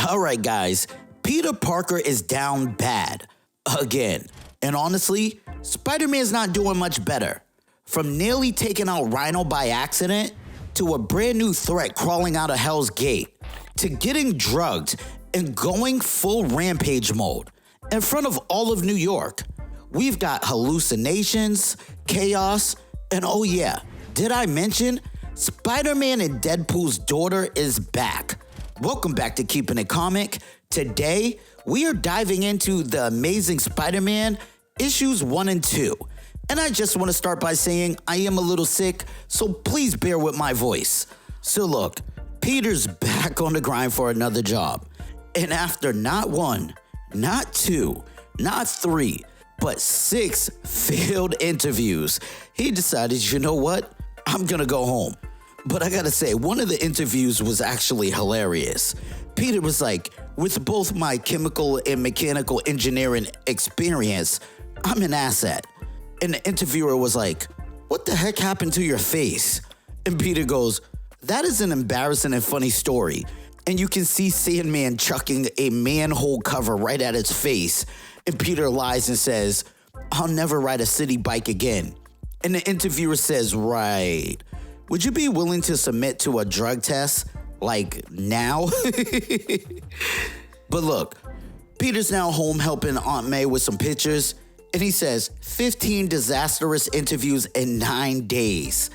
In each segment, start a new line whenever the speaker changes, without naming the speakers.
All right, guys, Peter Parker is down bad. Again. And honestly, Spider-Man's not doing much better. From nearly taking out Rhino by accident, to a brand new threat crawling out of Hell's Gate, to getting drugged and going full rampage mode in front of all of New York. We've got hallucinations, chaos, and oh yeah, did I mention Spider-Man and Deadpool's daughter is back. Welcome back to Keepin' It Comic. Today, we are diving into the Amazing Spider-Man issues 1 and 2. And I just want to start by saying I am a little sick, so please bear with my voice. So look, Peter's back on the grind for another job. And after not 1, not 2, not 3, but 6 failed interviews, he decided, you know what? I'm gonna go home. But I gotta say, one of the interviews was actually hilarious. Peter was like, with both my chemical and mechanical engineering experience, I'm an asset. And the interviewer was like, what the heck happened to your face? And Peter goes, that is an embarrassing and funny story. And you can see Sandman chucking a manhole cover right at its face. And Peter lies and says, I'll never ride a city bike again. And the interviewer says, right. Would you be willing to submit to a drug test, like now? But look, Peter's now home helping Aunt May with some pictures, and he says 15 disastrous interviews in 9 days.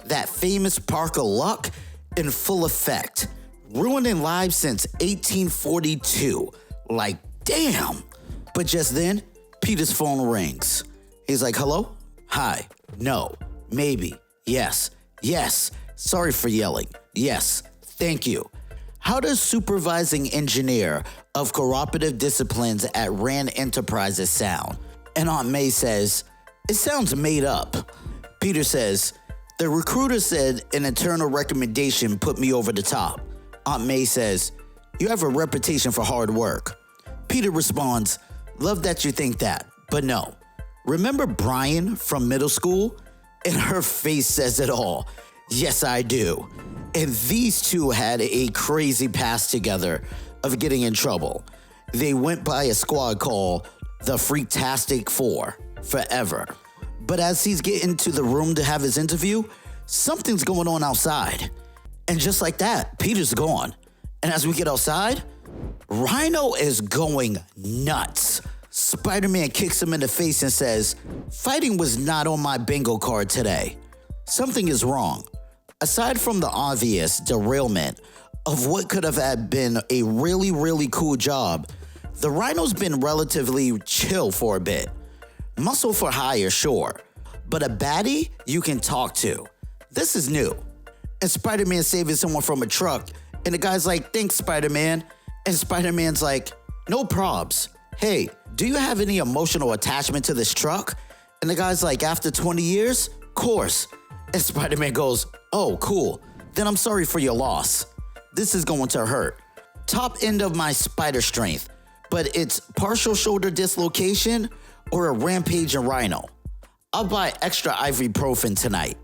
That famous Parker luck in full effect, ruining lives since 1842. Like, damn. But just then, Peter's phone rings. He's like, hello? Hi. No. Maybe. Yes. Yes, sorry for yelling. Yes, thank you. How does supervising engineer of cooperative disciplines at Rand Enterprises sound? And Aunt May says, it sounds made up. Peter says, the recruiter said an internal recommendation put me over the top. Aunt May says, you have a reputation for hard work. Peter responds, love that you think that, but no. Remember Brian from middle school? And her face says it all. Yes, I do. And these two had a crazy past together of getting in trouble. They went by a squad called the Freaktastic Four forever. But as he's getting to the room to have his interview, something's going on outside. And just like that, Peter's gone. And as we get outside, Rhino is going nuts. Spider-Man kicks him in the face and says, fighting was not on my bingo card today. Something is wrong. Aside from the obvious derailment of what could have been a really, really cool job, the Rhino's been relatively chill for a bit. Muscle for hire, sure, but a baddie you can talk to. This is new. And Spider-Man saving someone from a truck, and the guy's like, thanks, Spider-Man. And Spider-Man's like, no probs. Hey, do you have any emotional attachment to this truck? And the guy's like, after 20 years? Course. And Spider-Man goes, oh, cool. Then I'm sorry for your loss. This is going to hurt. Top end of my spider strength, but it's partial shoulder dislocation or a rampage in Rhino. I'll buy extra ibuprofen tonight.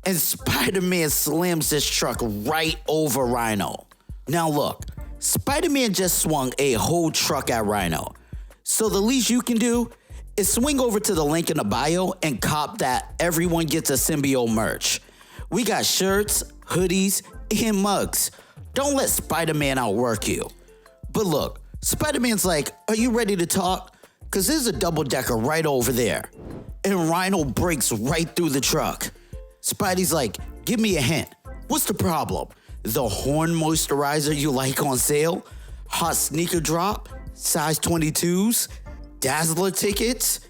And Spider-Man slams this truck right over Rhino. Now look, Spider-Man just swung a whole truck at Rhino. So the least you can do is swing over to the link in the bio and cop that everyone gets a symbiote merch. We got shirts, hoodies, and mugs. Don't let Spider-Man outwork you. But look, Spider-Man's like, are you ready to talk? Cause there's a double-decker right over there. And Rhino breaks right through the truck. Spidey's like, give me a hint. What's the problem? The horn moisturizer you like on sale? Hot sneaker drop? Size 22s? Dazzler tickets?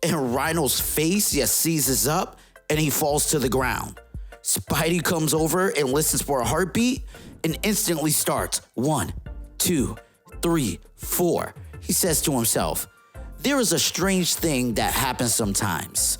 And Rhino's face just seizes up and he falls to the ground. Spidey comes over and listens for a heartbeat and instantly starts 1, 2, 3, 4. He says to himself, there is a strange thing that happens sometimes.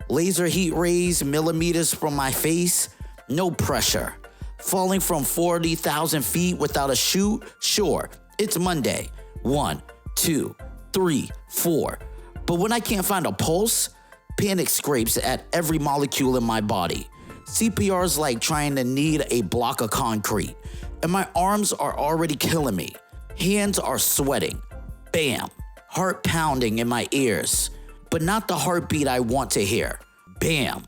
Laser heat rays millimeters from my face, no pressure. Falling from 40,000 feet without a chute? Sure, it's Monday. 1, 2, 3, 4. But when I can't find a pulse, panic scrapes at every molecule in my body. CPR is like trying to knead a block of concrete, and my arms are already killing me. Hands are sweating. Bam. Heart pounding in my ears. But not the heartbeat I want to hear. Bam.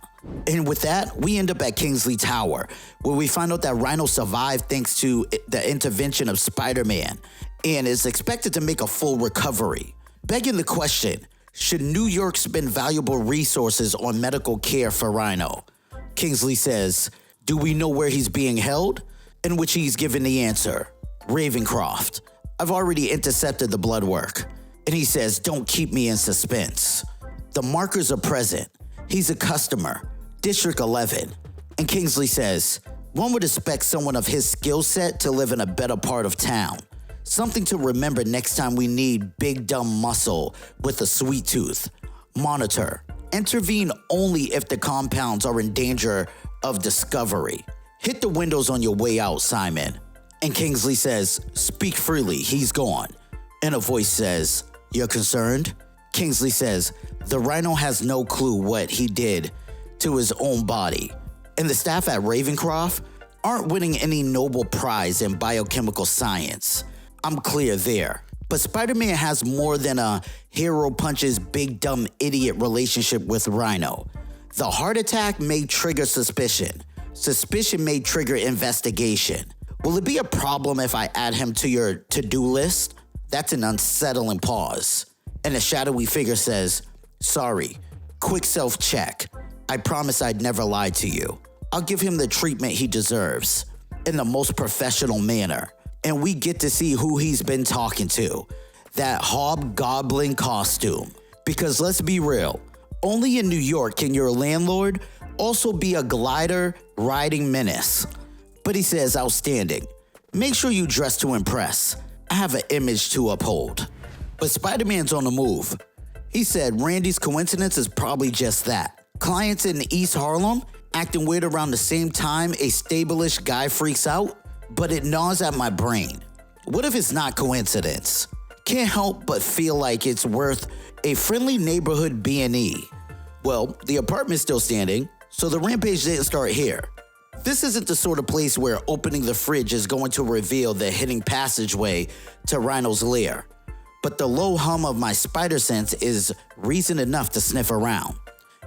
And with that, we end up at Kingsley Tower, where we find out that Rhino survived thanks to the intervention of Spider-Man and is expected to make a full recovery. Begging the question, should New York spend valuable resources on medical care for Rhino? Kingsley says, do we know where he's being held? In which he's given the answer, Ravencroft. I've already intercepted the blood work. And he says, don't keep me in suspense. The markers are present. He's a customer. District 11. And Kingsley says, one would expect someone of his skill set to live in a better part of town. Something to remember next time we need big dumb muscle with a sweet tooth. Monitor. Intervene only if the compounds are in danger of discovery. Hit the windows on your way out, Simon. And Kingsley says, speak freely, he's gone. And a voice says, you're concerned? Kingsley says, the Rhino has no clue what he did to his own body, and the staff at Ravencroft aren't winning any Nobel Prize in biochemical science. I'm clear there. But Spider-Man has more than a hero punches big dumb idiot relationship with Rhino. The heart attack may trigger suspicion. Suspicion may trigger investigation. Will it be a problem if I add him to your to-do list? That's an unsettling pause. And the shadowy figure says, sorry, quick self-check. I promise I'd never lie to you. I'll give him the treatment he deserves in the most professional manner. And we get to see who he's been talking to. That hobgoblin costume. Because let's be real, only in New York can your landlord also be a glider riding menace. But he says outstanding. Make sure you dress to impress. I have an image to uphold. But Spider-Man's on the move. He said Randy's coincidence is probably just that. Clients in East Harlem acting weird around the same time a stable-ish guy freaks out, but it gnaws at my brain. What if it's not coincidence? Can't help but feel like it's worth a friendly neighborhood B&E. Well, the apartment's still standing, so the rampage didn't start here. This isn't the sort of place where opening the fridge is going to reveal the hidden passageway to Rhino's lair. But the low hum of my spider sense is reason enough to sniff around.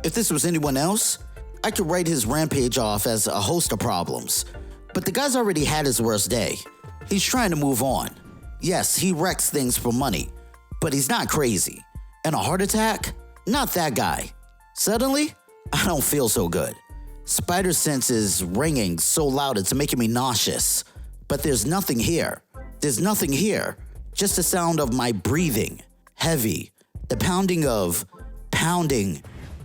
If this was anyone else, I could write his rampage off as a host of problems. But the guy's already had his worst day. He's trying to move on. Yes, he wrecks things for money, but he's not crazy. And a heart attack? Not that guy. Suddenly, I don't feel so good. Spider sense is ringing so loud it's making me nauseous. But there's nothing here. There's nothing here. Just the sound of my breathing, heavy, the pounding,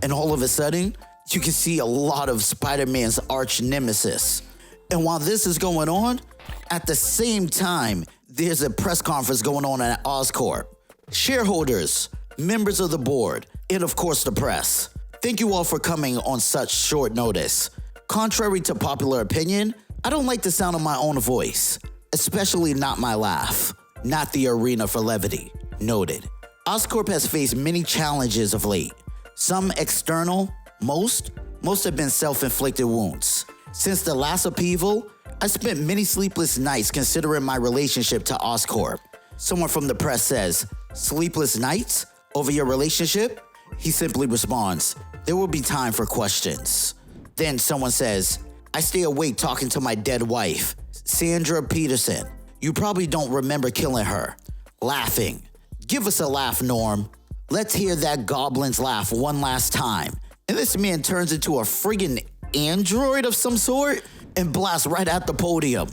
and all of a sudden, you can see a lot of Spider-Man's arch nemesis. And while this is going on, at the same time, there's a press conference going on at Oscorp. Shareholders, members of the board, and of course the press. Thank you all for coming on such short notice. Contrary to popular opinion, I don't like the sound of my own voice, especially not my laugh. Not the arena for levity. Noted. Oscorp has faced many challenges of late. Some external, most have been self-inflicted wounds. Since the last upheaval, I spent many sleepless nights considering my relationship to Oscorp. Someone from the press says, sleepless nights over your relationship? He simply responds, there will be time for questions. Then someone says, I stay awake talking to my dead wife, Sandra Peterson. You probably don't remember killing her. Laughing. Give us a laugh, Norm. Let's hear that goblin's laugh one last time. And this man turns into a friggin' android of some sort and blasts right at the podium.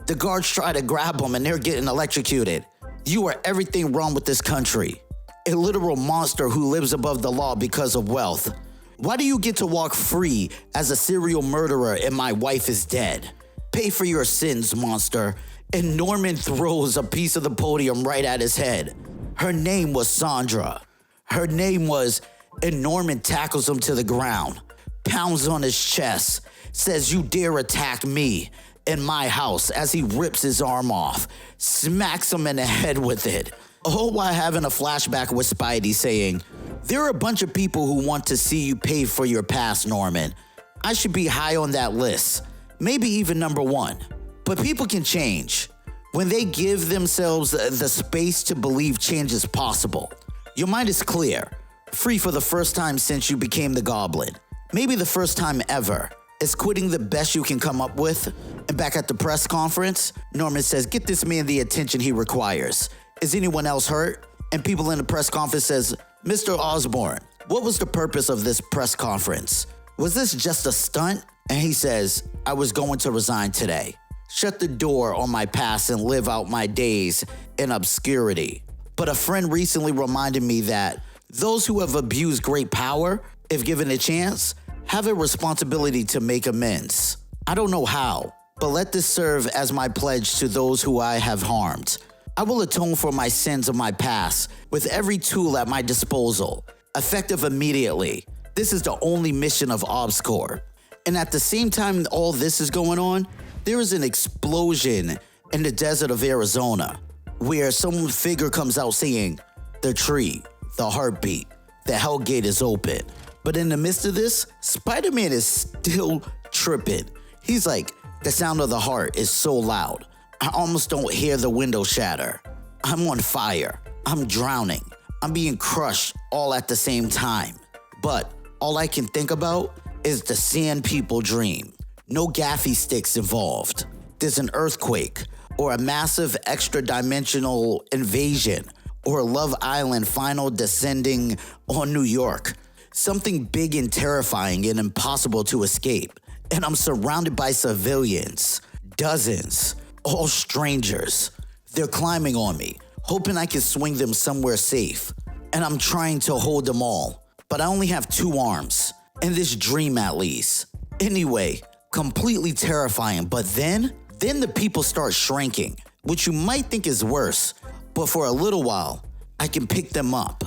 The guards try to grab him and they're getting electrocuted. You are everything wrong with this country. A literal monster who lives above the law because of wealth. Why do you get to walk free as a serial murderer and my wife is dead? Pay for your sins, monster. And Norman throws a piece of the podium right at his head. Her name was Sandra. Her name was, and Norman tackles him to the ground, pounds on his chest, says, you dare attack me in my house as he rips his arm off, smacks him in the head with it. All while having a flashback with Spidey saying, there are a bunch of people who want to see you pay for your past, Norman. I should be high on that list, maybe even number one. But people can change. when they give themselves the space to believe change is possible. Your mind is clear, free for the first time since you became the Goblin. Maybe the first time ever. Is quitting the best you can come up with? And back at the press conference, Norman says, get this man the attention he requires. Is anyone else hurt? And people in the press conference says, Mr. Osborn, what was the purpose of this press conference? Was this just a stunt? And he says, I was going to resign today. Shut the door on my past and live out my days in obscurity. But a friend recently reminded me that those who have abused great power, if given a chance, have a responsibility to make amends. I don't know how, but let this serve as my pledge to those who I have harmed. I will atone for my sins of my past with every tool at my disposal, effective immediately. This is the only mission of ObsCorp. And at the same time all this is going on, there is an explosion in the desert of Arizona, where some figure comes out saying, the tree, the heartbeat, the hellgate is open. But in the midst of this, Spider-Man is still tripping. He's like, the sound of the heart is so loud. I almost don't hear the window shatter. I'm on fire. I'm drowning. I'm being crushed all at the same time. But all I can think about is the Sand People dream. No gaffy sticks involved. There's an earthquake, or a massive extra-dimensional invasion, or Love Island final descending on New York. Something big and terrifying and impossible to escape. And I'm surrounded by civilians. Dozens. All strangers. They're climbing on me, hoping I can swing them somewhere safe. And I'm trying to hold them all. But I only have 2 arms. In this dream at least. Anyway, completely terrifying. But then the people start shrinking, which you might think is worse. But for a little while, I can pick them up.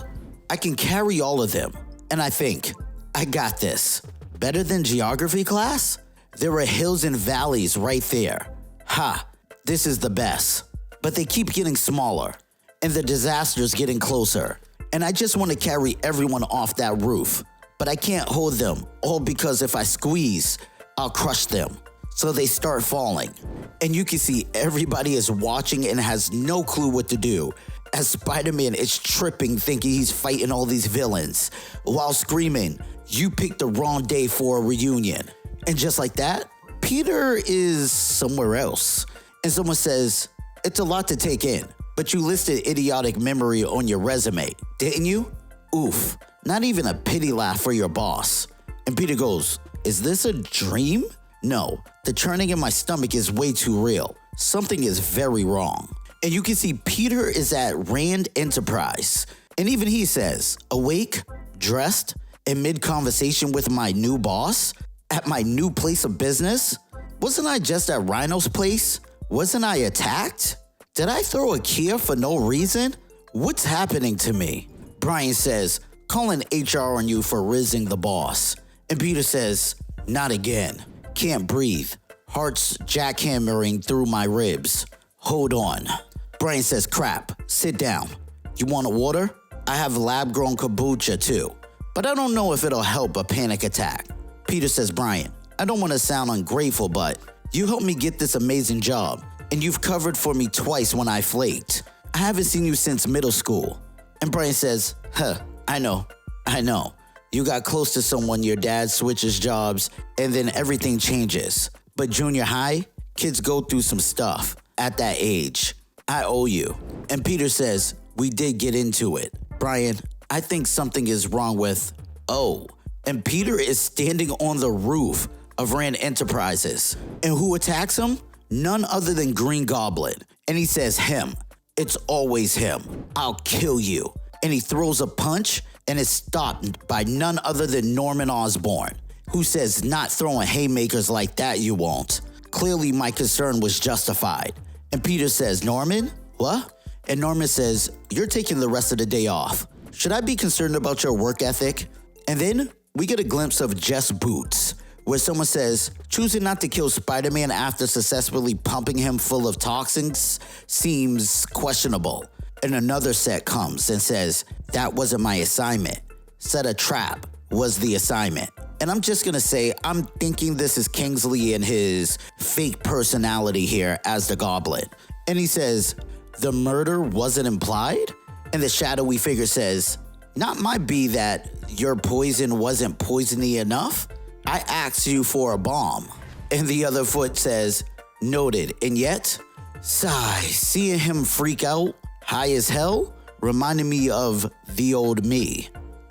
I can carry all of them. And I think, I got this. Better than geography class? There are hills and valleys right there. Ha, this is the best. But they keep getting smaller, and the disaster's getting closer. And I just want to carry everyone off that roof. But I can't hold them, all because if I squeeze, I'll crush them. So they start falling. And you can see everybody is watching and has no clue what to do, as Spider-Man is tripping thinking he's fighting all these villains, while screaming, you picked the wrong day for a reunion. And just like that, Peter is somewhere else. And someone says, it's a lot to take in, but you listed idiotic memory on your resume, didn't you? Oof, not even a pity laugh for your boss. And Peter goes, is this a dream? No, the churning in my stomach is way too real. Something is very wrong. And you can see Peter is at Rand Enterprise. And even he says, awake, dressed, in mid-conversation with my new boss, at my new place of business? Wasn't I just at Rhino's place? Wasn't I attacked? Did I throw a Kia for no reason? What's happening to me? Brian says, calling HR on you for rizzing the boss. And Peter says, not again. Can't breathe. Heart's jackhammering through my ribs. Hold on. Brian says, crap, sit down. You want a water? I have lab-grown kombucha too, but I don't know if it'll help a panic attack. Peter says, Brian, I don't want to sound ungrateful, but you helped me get this amazing job, and you've covered for me twice when I flaked. I haven't seen you since middle school. And Brian says, I know. You got close to someone, your dad switches jobs, and then everything changes. But junior high, kids go through some stuff at that age. I owe you. And Peter says, we did get into it. Brian, I think something is wrong with, and Peter is standing on the roof of Rand Enterprises. And who attacks him? None other than Green Goblin. And he says, him. It's always him. I'll kill you. And he throws a punch and is stopped by none other than Norman Osborn, who says, not throwing haymakers like that you won't. Clearly my concern was justified. And Peter says, Norman? What? And Norman says, you're taking the rest of the day off. Should I be concerned about your work ethic? And then we get a glimpse of Jess Boots, where someone says, choosing not to kill Spider-Man after successfully pumping him full of toxins seems questionable. And another set comes and says, that wasn't my assignment. Set a trap was the assignment. And I'm just gonna say, I'm thinking this is Kingsley and his fake personality here as the Goblin. And he says, the murder wasn't implied? And the shadowy figure says, not might be that your poison wasn't poisony enough. I asked you for a bomb. And the other foot says, noted. And yet, sigh, seeing him freak out, high as hell, reminded me of the old me.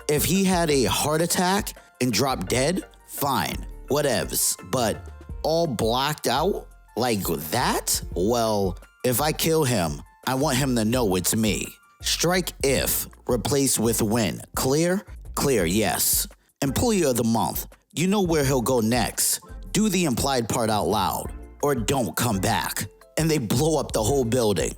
If he had a heart attack and dropped dead, fine, whatevs. But all blacked out like that? Well, if I kill him, I want him to know it's me. Strike if, replace with when. Clear? Clear, yes. Employee of the month. You know where he'll go next. Do the implied part out loud, or don't come back. And they blow up the whole building.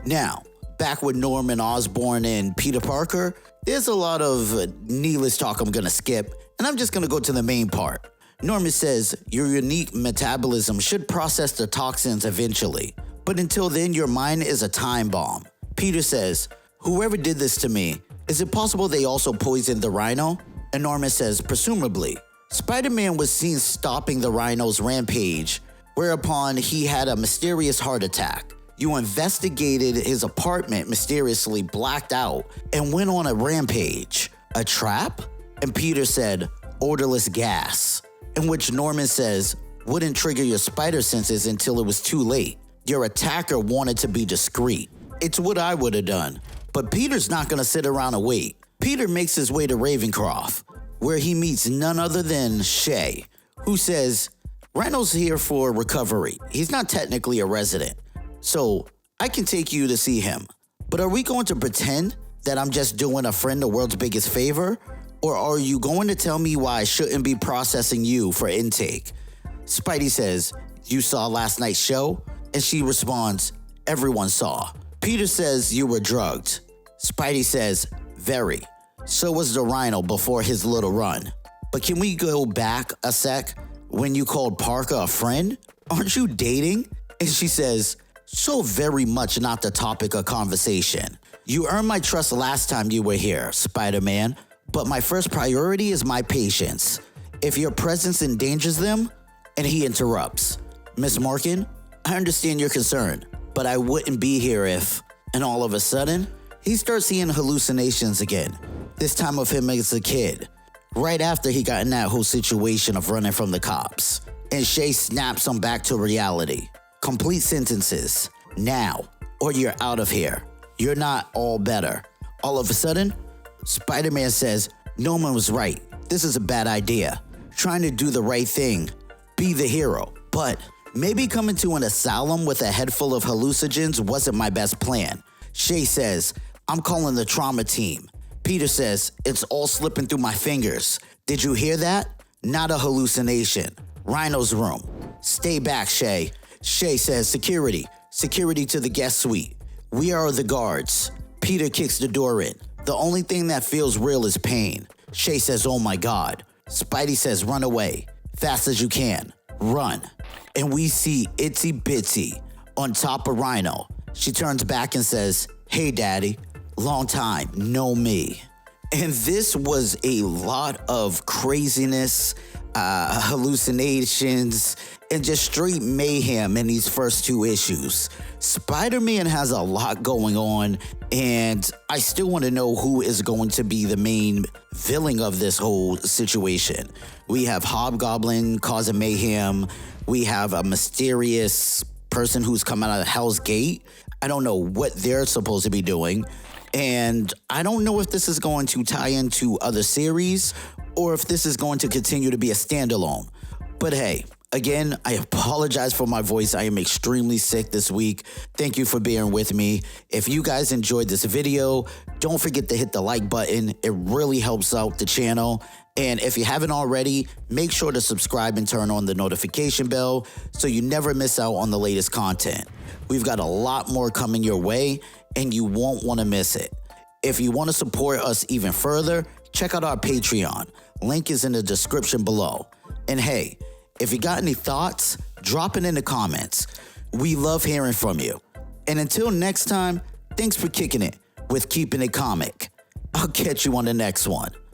Now, back with Norman Osborn and Peter Parker, there's a lot of needless talk I'm gonna skip, and I'm just gonna go to the main part. Norman says your unique metabolism should process the toxins eventually, but until then your mind is a time bomb. Peter says, whoever did this to me, is it possible they also poisoned the Rhino? And Norman says, presumably. Spider-Man was seen stopping the Rhino's rampage, whereupon he had a mysterious heart attack. You investigated his apartment, mysteriously blacked out, and went on a rampage. A trap? And Peter said, odorless gas. In which Norman says, wouldn't trigger your spider senses until it was too late. Your attacker wanted to be discreet. It's what I would have done. But Peter's not gonna sit around and wait. Peter makes his way to Ravencroft, where he meets none other than Shay, who says, Randall's here for recovery. He's not technically a resident, so I can take you to see him. But are we going to pretend that I'm just doing a friend the world's biggest favor? Or are you going to tell me why I shouldn't be processing you for intake? Spidey says, you saw last night's show? And she responds, everyone saw. Peter says you were drugged. Spidey says, very. So was the Rhino before his little run. But can we go back a sec? When you called Parker a friend? Aren't you dating? And she says, so very much not the topic of conversation. You earned my trust last time you were here, Spider-Man, but my first priority is my patients. If your presence endangers them, and he interrupts. Miss Markin, I understand your concern, but I wouldn't be here if, and all of a sudden, he starts seeing hallucinations again, this time of him as a kid, right after he got in that whole situation of running from the cops. And Shay snaps him back to reality. Complete sentences, now, or you're out of here. You're not all better. All of a sudden, Spider-Man says, Norman was right. This is a bad idea. Trying to do the right thing. Be the hero. But maybe coming to an asylum with a head full of hallucinogens wasn't my best plan. Shay says, I'm calling the trauma team. Peter says, it's all slipping through my fingers. Did you hear that? Not a hallucination. Rhino's room. Stay back, Shay. Shay says, security. Security to the guest suite. We are the guards. Peter kicks the door in. The only thing that feels real is pain. Shay says, oh my God. Spidey says, run away. Fast as you can. Run. And we see Itsy Bitsy on top of Rhino. She turns back and says, hey, Daddy. Long time, no me. And this was a lot of craziness, hallucinations, and just straight mayhem in these first two issues. Spider-Man has a lot going on, and I still want to know who is going to be the main villain of this whole situation. We have Hobgoblin causing mayhem. We have a mysterious person who's come out of Hell's Gate. I don't know what they're supposed to be doing. And I don't know if this is going to tie into other series or if this is going to continue to be a standalone. But hey, again, I apologize for my voice. I am extremely sick this week. Thank you for being with me. If you guys enjoyed this video, don't forget to hit the like button. It really helps out the channel. And if you haven't already, make sure to subscribe and turn on the notification bell so you never miss out on the latest content. We've got a lot more coming your way, and you won't want to miss it. If you want to support us even further, check out our Patreon. Link is in the description below. And hey, if you got any thoughts, drop it in the comments. We love hearing from you. And until next time, thanks for kicking it with Keeping It Comic. I'll catch you on the next one.